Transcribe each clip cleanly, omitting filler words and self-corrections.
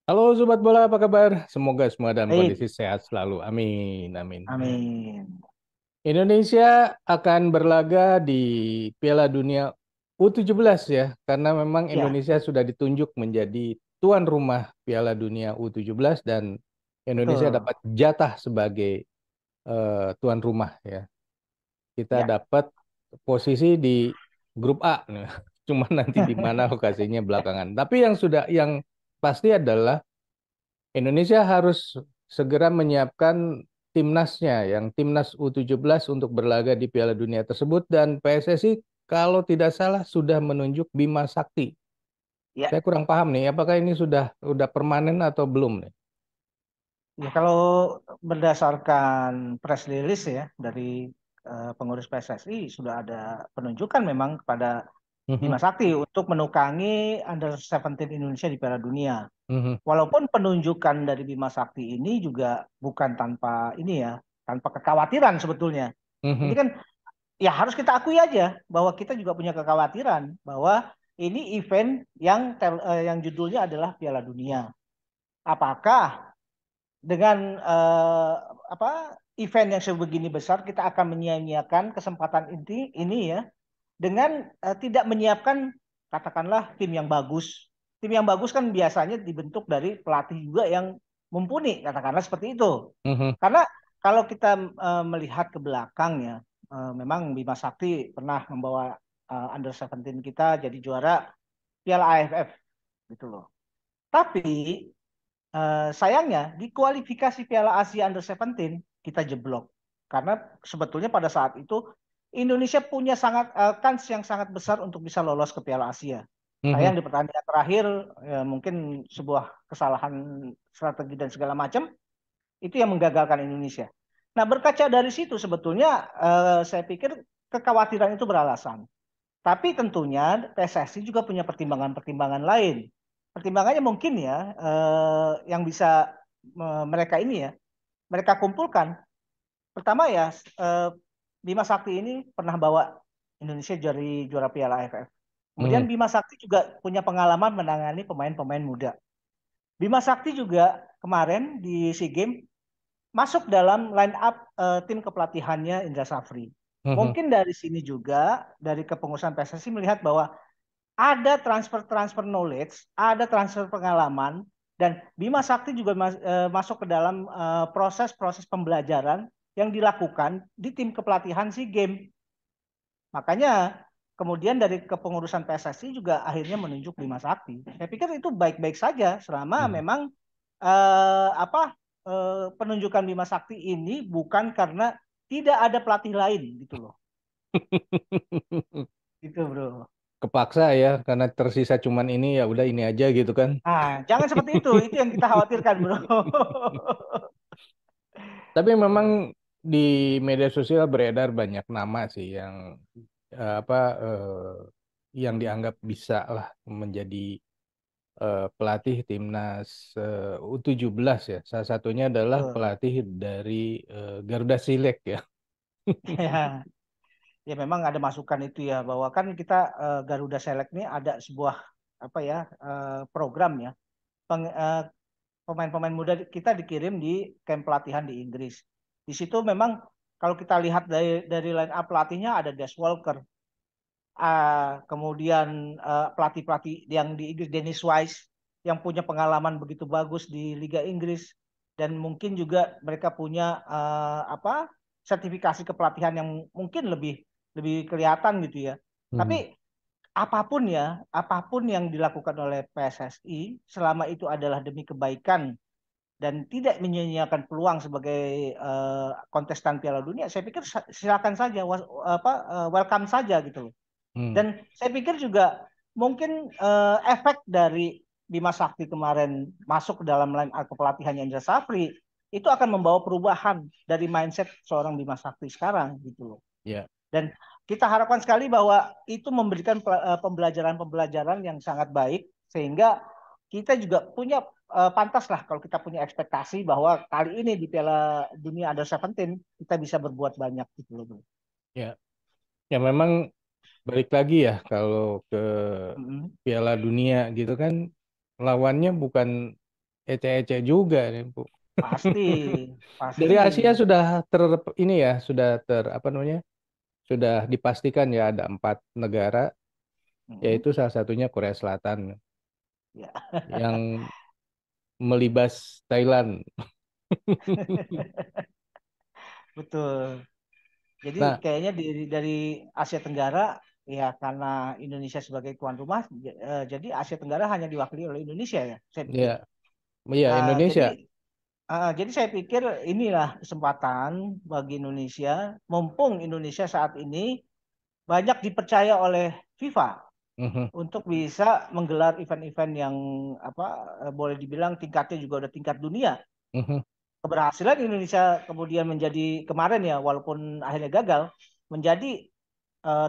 Halo Sobat Bola, apa kabar? Semoga semua dalam Baik, kondisi sehat selalu. Amin, amin. amin. Indonesia akan berlaga di Piala Dunia U17 ya, karena memang Ya, Indonesia sudah ditunjuk menjadi tuan rumah Piala Dunia U17 dan Indonesia betul. dapat jatah sebagai tuan rumah ya. Kita Ya, dapat posisi di grup A. Nah, cuma nanti di mana lokasinya belakangan. Tapi yang pasti adalah Indonesia harus segera menyiapkan timnasnya, yang timnas U17 untuk berlaga di Piala Dunia tersebut dan PSSI kalau tidak salah sudah menunjuk Bima Sakti. ya. Saya kurang paham nih, apakah ini sudah permanen atau belum nih? Ya, kalau berdasarkan press release ya dari pengurus PSSI sudah ada penunjukan memang kepada Mhm, Bima Sakti untuk menukangi Under 17 Indonesia di Piala Dunia. mhm, Walaupun penunjukan dari Bima Sakti ini juga bukan tanpa ini ya, tanpa kekhawatiran sebetulnya. Ini mhm, kan ya harus kita akui aja bahwa kita juga punya kekhawatiran bahwa ini event yang judulnya adalah Piala Dunia. Apakah dengan event yang sebegini besar kita akan menyia-nyiakan kesempatan ini ya dengan tidak menyiapkan katakanlah tim yang bagus. Tim yang bagus kan biasanya dibentuk dari pelatih juga yang mumpuni, katakanlah seperti itu. mhm, Karena kalau kita melihat ke belakang ya, memang Bima Sakti pernah membawa Under 17 kita jadi juara Piala AFF gitu loh. Tapi sayangnya di kualifikasi Piala Asia Under 17 kita jeblok. Karena sebetulnya pada saat itu Indonesia punya kans yang sangat besar untuk bisa lolos ke Piala Asia. mhm, Sayang di pertandingan terakhir ya, mungkin sebuah kesalahan strategi dan segala macam itu yang menggagalkan Indonesia. Nah, berkaca dari situ sebetulnya saya pikir kekhawatiran itu beralasan. Tapi tentunya PSSI juga punya pertimbangan-pertimbangan lain. Pertimbangannya mungkin ya yang bisa mereka ini ya mereka kumpulkan. Pertama ya Bima Sakti ini pernah bawa Indonesia jadi juara Piala AFF. Kemudian mhm, Bima Sakti juga punya pengalaman menangani pemain-pemain muda. Bima Sakti juga kemarin di SEA Games masuk dalam line up tim kepelatihannya Indra Safri. mhm, Mungkin dari sini juga dari kepengurusan PSSI melihat bahwa ada transfer-transfer knowledge, ada transfer pengalaman, dan Bima Sakti juga masuk ke dalam proses-proses pembelajaran yang dilakukan di tim kepelatihan SEA Games. Makanya kemudian dari kepengurusan PSSI juga akhirnya menunjuk Bima Sakti. Saya pikir itu baik-baik saja selama mhm. memang penunjukan Bima Sakti ini bukan karena tidak ada pelatih lain gitu loh. Gitu, Bro. Kepaksa ya, karena tersisa cuman ini ya udah ini aja gitu kan. Ah, jangan seperti itu. Itu yang kita khawatirkan, Bro. Tapi memang di media sosial beredar banyak nama sih yang apa yang dianggap bisa lah menjadi pelatih timnas U17 ya. Salah satunya adalah Betul. pelatih dari Garuda Silek ya. Ya, ya memang ada masukan itu ya bahwa kan kita Garuda Select ini ada sebuah apa ya program ya. Pemain-pemain muda kita dikirim di camp pelatihan di Inggris. Di situ memang kalau kita lihat dari line up pelatihnya ada Des Walker, kemudian pelatih-pelatih yang di Inggris Dennis Wise yang punya pengalaman begitu bagus di Liga Inggris dan mungkin juga mereka punya sertifikasi kepelatihan yang mungkin lebih lebih kelihatan gitu ya. Mhm. Tapi apapun yang dilakukan oleh PSSI selama itu adalah demi kebaikan dan tidak menyia-nyiakan peluang sebagai kontestan Piala Dunia, saya pikir silakan saja, welcome saja gitu loh. Hmm. Dan saya pikir juga mungkin efek dari Bima Sakti kemarin masuk ke dalam line up kepelatihannya Indra Safri itu akan membawa perubahan dari mindset seorang Bima Sakti sekarang gitu loh. Ya, Dan kita harapkan sekali bahwa itu memberikan pembelajaran-pembelajaran yang sangat baik sehingga kita juga punya pantas lah kalau kita punya ekspektasi bahwa kali ini di Piala Dunia Under 17 kita bisa berbuat banyak gitu loh. Bro. ya, ya memang balik lagi ya kalau ke Mm-mm. Piala Dunia gitu kan lawannya bukan ecek-ecek juga nih, Bu. Pasti, Dari pasti. Asia sudah ini ya, sudah apa namanya? Sudah dipastikan ya ada 4 negara, Mm-mm. yaitu salah satunya Korea Selatan Ya, yang melibas Thailand. betul. Jadi Nah, kayaknya dari Asia Tenggara ya karena Indonesia sebagai tuan rumah, jadi Asia Tenggara hanya diwakili oleh Indonesia ya, saya pikir. ya, ya Uh, Indonesia. jadi jadi saya pikir inilah kesempatan bagi Indonesia, mumpung Indonesia saat ini banyak dipercaya oleh FIFA Mhm, untuk bisa menggelar event-event yang apa boleh dibilang tingkatnya juga udah tingkat dunia. mhm, Keberhasilan Indonesia kemudian menjadi kemarin ya walaupun akhirnya gagal menjadi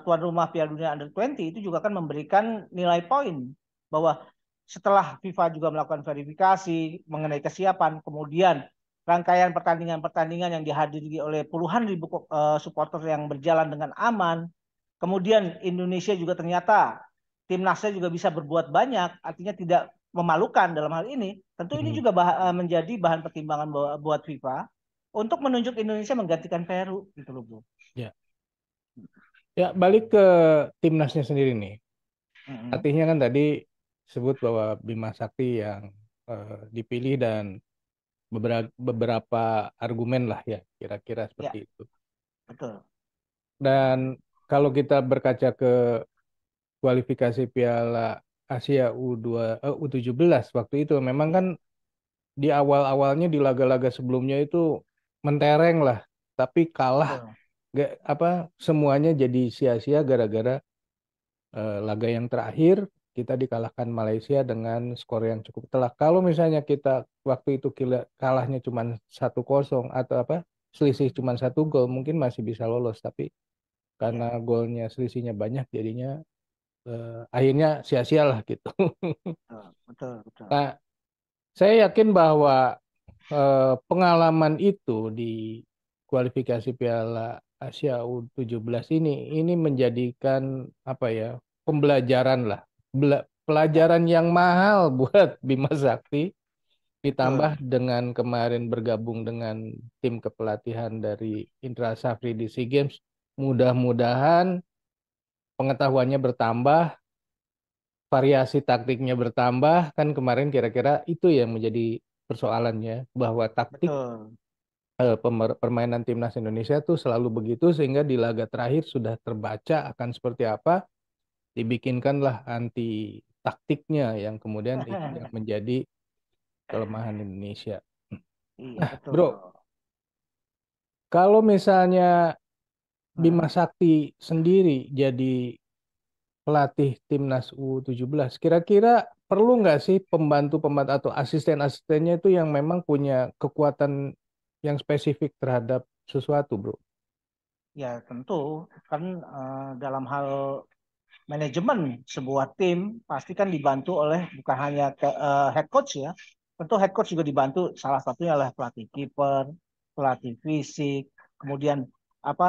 tuan rumah Piala Dunia Under 20 itu juga kan memberikan nilai poin bahwa setelah FIFA juga melakukan verifikasi mengenai kesiapan, kemudian rangkaian pertandingan-pertandingan yang dihadiri oleh puluhan ribu supporter yang berjalan dengan aman, kemudian Indonesia juga ternyata timnasnya juga bisa berbuat banyak, artinya tidak memalukan dalam hal ini. Tentu ini mhm. juga menjadi bahan pertimbangan buat FIFA untuk menunjuk Indonesia menggantikan Peru gitu loh, Bu. Ya, ya balik ke timnasnya sendiri nih. Mm-mm. Artinya kan tadi sebut bahwa Bima Sakti yang dipilih dan beberapa argumen lah ya, kira-kira seperti Ya, itu. betul. Dan kalau kita berkaca ke kualifikasi Piala Asia U17 waktu itu memang kan Ya, di awal-awalnya di laga-laga sebelumnya itu mentereng lah, tapi kalah betul. gak apa semuanya jadi sia-sia gara-gara laga yang terakhir kita dikalahkan Malaysia dengan skor yang cukup telak. Kalau misalnya kita waktu itu kalahnya cuma 1-0 atau apa selisih cuma 1 gol mungkin masih bisa lolos, tapi karena Ya, golnya selisihnya banyak jadinya akhirnya sia-sia lah gitu. betul, betul, betul. Nah, saya yakin bahwa pengalaman itu di kualifikasi Piala Asia U17 ini menjadikan apa ya pembelajaran lah, Ya, pelajaran yang mahal buat Bima Sakti ditambah betul. dengan kemarin bergabung dengan tim kepelatihan dari Indra Safri di SEA Games. Mudah-mudahan pengetahuannya bertambah, variasi taktiknya bertambah. Kan kemarin kira-kira itu yang menjadi persoalannya bahwa taktik Betul. permainan timnas Indonesia tuh selalu begitu sehingga di laga terakhir sudah terbaca akan seperti apa, dibikinkanlah anti taktiknya yang kemudian itu yang menjadi kelemahan Indonesia. Iya, Nah, betul. bro, kalau misalnya Bima Nah, Sakti sendiri jadi pelatih timnas U17, kira-kira perlu nggak sih pembantu-pembantu atau asisten-asistennya itu yang memang punya kekuatan yang spesifik terhadap sesuatu, bro? ya tentu kan dalam hal manajemen sebuah tim pasti kan dibantu oleh bukan hanya head coach ya. Tentu head coach juga dibantu salah satunya oleh pelatih kiper, pelatih fisik, kemudian apa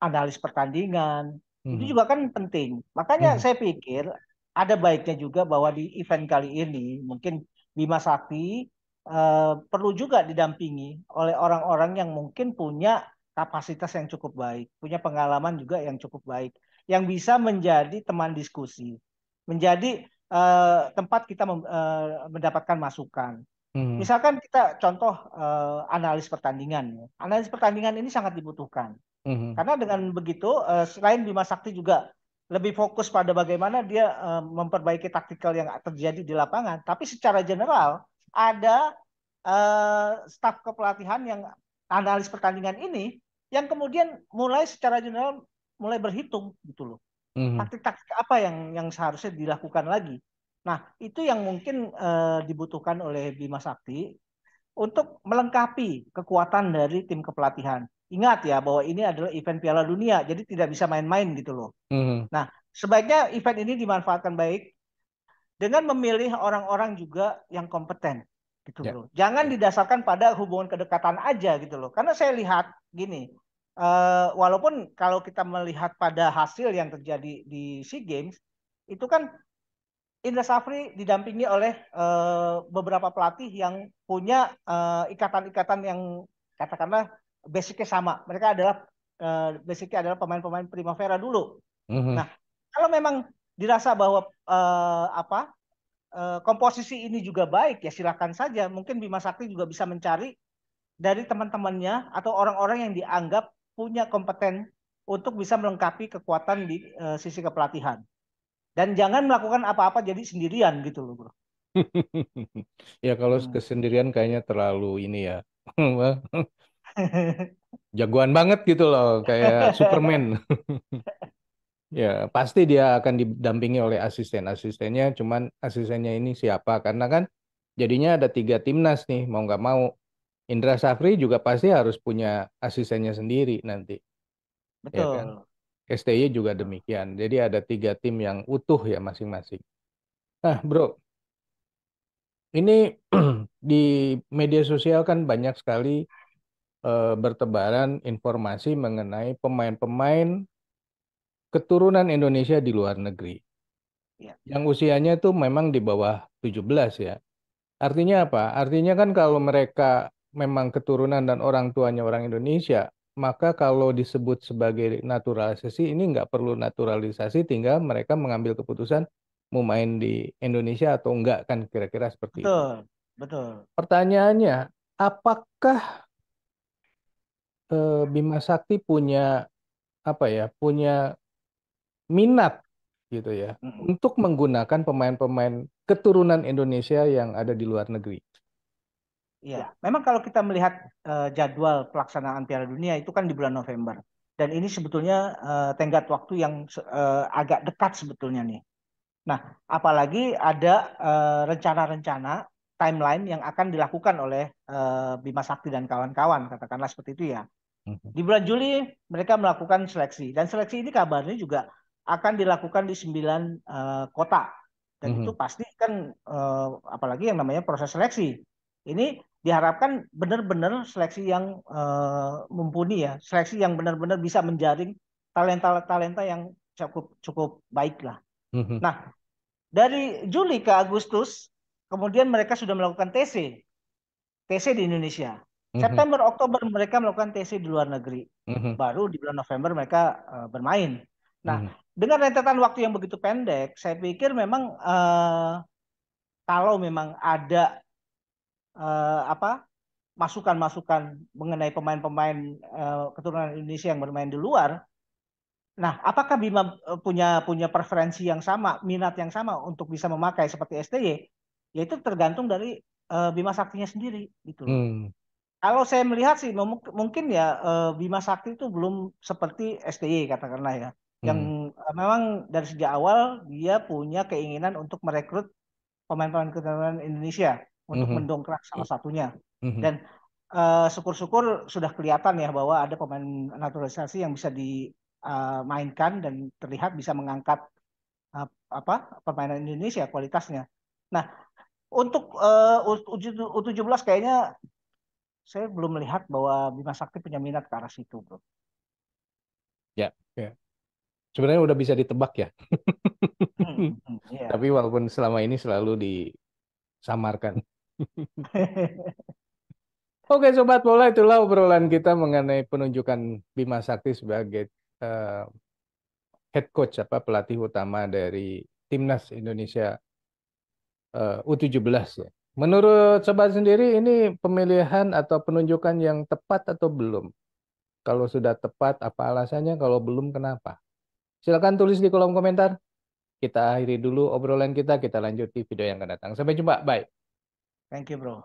analis pertandingan. Itu Mhm, juga kan penting. Makanya mhm, saya pikir ada baiknya juga bahwa di event kali ini mungkin Bima Sakti perlu juga didampingi oleh orang-orang yang mungkin punya kapasitas yang cukup baik, punya pengalaman juga yang cukup baik yang bisa menjadi teman diskusi, menjadi tempat kita mendapatkan masukan. mhm, Misalkan kita contoh analis pertandingan. Analis pertandingan ini sangat dibutuhkan. mhm, Karena dengan begitu, selain Bima Sakti juga lebih fokus pada bagaimana dia memperbaiki taktikal yang terjadi di lapangan, tapi secara general ada staf kepelatihan yang analis pertandingan ini yang kemudian mulai secara general mulai berhitung gitu loh mhm. taktik-taktik apa yang seharusnya dilakukan lagi. Nah, itu yang mungkin dibutuhkan oleh Bima Sakti untuk melengkapi kekuatan dari tim kepelatihan. Ingat ya bahwa ini adalah event Piala Dunia, jadi tidak bisa main-main gitu loh. Mhm. Nah, sebaiknya event ini dimanfaatkan baik dengan memilih orang-orang juga yang kompeten gitu Ya. bro. Jangan didasarkan pada hubungan kedekatan aja gitu loh. Karena saya lihat gini, walaupun kalau kita melihat pada hasil yang terjadi di SEA Games itu kan Indra Safri didampingi oleh beberapa pelatih yang punya ikatan-ikatan yang katakanlah basicnya sama. Mereka adalah basicnya adalah pemain-pemain Primavera dulu. Mhm. Nah, kalau memang dirasa bahwa komposisi ini juga baik, ya silakan saja. Mungkin Bima Sakti juga bisa mencari dari teman-temannya atau orang-orang yang dianggap punya kompeten untuk bisa melengkapi kekuatan di sisi kepelatihan. Dan jangan melakukan apa-apa jadi sendirian gitu loh, bro. Ya kalau Hmm. kesendirian kayaknya terlalu ini ya. Jagoan banget gitu loh, kayak Superman. Ya, pasti dia akan didampingi oleh asisten-asistennya, cuman asistennya ini siapa? Karena kan jadinya ada 3 timnas nih, mau nggak mau. Indra Safri juga pasti harus punya asistennya sendiri nanti, ya kan? Betul. STY juga Betul. demikian. Jadi ada 3 tim yang utuh ya masing-masing. Nah, bro, ini di media sosial kan banyak sekali bertebaran informasi mengenai pemain-pemain keturunan Indonesia di luar negeri. Ya, Yang usianya itu memang di bawah 17 ya. Artinya apa? Artinya kan kalau mereka memang keturunan dan orang tuanya orang Indonesia, maka kalau disebut sebagai naturalisasi ini nggak perlu naturalisasi, tinggal mereka mengambil keputusan mau main di Indonesia atau enggak kan kira-kira seperti itu. betul. Betul. Pertanyaannya, apakah Bima Sakti punya apa ya, punya minat gitu ya Mm. untuk menggunakan pemain-pemain keturunan Indonesia yang ada di luar negeri? Iya, memang kalau kita melihat jadwal pelaksanaan Piala Dunia itu kan di bulan November. Dan ini sebetulnya tenggat waktu yang agak dekat sebetulnya nih. Nah, apalagi ada rencana-rencana timeline yang akan dilakukan oleh Bima Sakti dan kawan-kawan, katakanlah seperti itu ya. Mhm. Di bulan Juli mereka melakukan seleksi dan seleksi ini kabarnya juga akan dilakukan di 9 kota dan itu Mhm. pasti kan apalagi yang namanya proses seleksi ini diharapkan benar-benar seleksi yang mumpuni ya, seleksi yang benar-benar bisa menjaring talenta-talenta yang cukup cukup baik lah. Mhm. Nah, dari Juli ke Agustus kemudian mereka sudah melakukan TC di Indonesia. Mhm. September, Oktober mereka melakukan TC di luar negeri. Mhm. Baru di bulan November mereka bermain. Nah, Mhm. dengan rentetan waktu yang begitu pendek, saya pikir memang kalau memang ada apa masukan-masukan mengenai pemain-pemain keturunan Indonesia yang bermain di luar, nah, apakah Bima punya punya preferensi yang sama, minat yang sama untuk bisa memakai seperti STY? Ya itu tergantung dari Bima Saktinya sendiri, gitu loh. Mhm. Kalau saya melihat sih mungkin ya Bima Sakti itu belum seperti STY katakanlah ya. Yang Mhm. memang dari sejak awal dia punya keinginan untuk merekrut pemain-pemain keturunan Indonesia untuk Mhm. mendongkrak salah satunya. Mhm. Dan syukur-syukur sudah kelihatan ya bahwa ada pemain naturalisasi yang bisa dimainkan dan terlihat bisa mengangkat permainan Indonesia kualitasnya. Nah, untuk U17 kayaknya saya belum melihat bahwa Bima Sakti punya minat ke arah situ, bro. Ya, ya. Sebenarnya udah bisa ditebak ya. Iya. Tapi walaupun selama ini selalu disamarkan. Oke, Sobat Bola, itulah obrolan kita mengenai penunjukan Bima Sakti sebagai eh, head coach, apa pelatih utama dari Timnas Indonesia U17 ya. Menurut Sobat sendiri, ini pemilihan atau penunjukan yang tepat atau belum? Kalau sudah tepat, apa alasannya? Kalau belum, kenapa? Silakan tulis di kolom komentar. Kita akhiri dulu obrolan kita lanjut di video yang akan datang. Sampai jumpa, bye. Thank you, bro.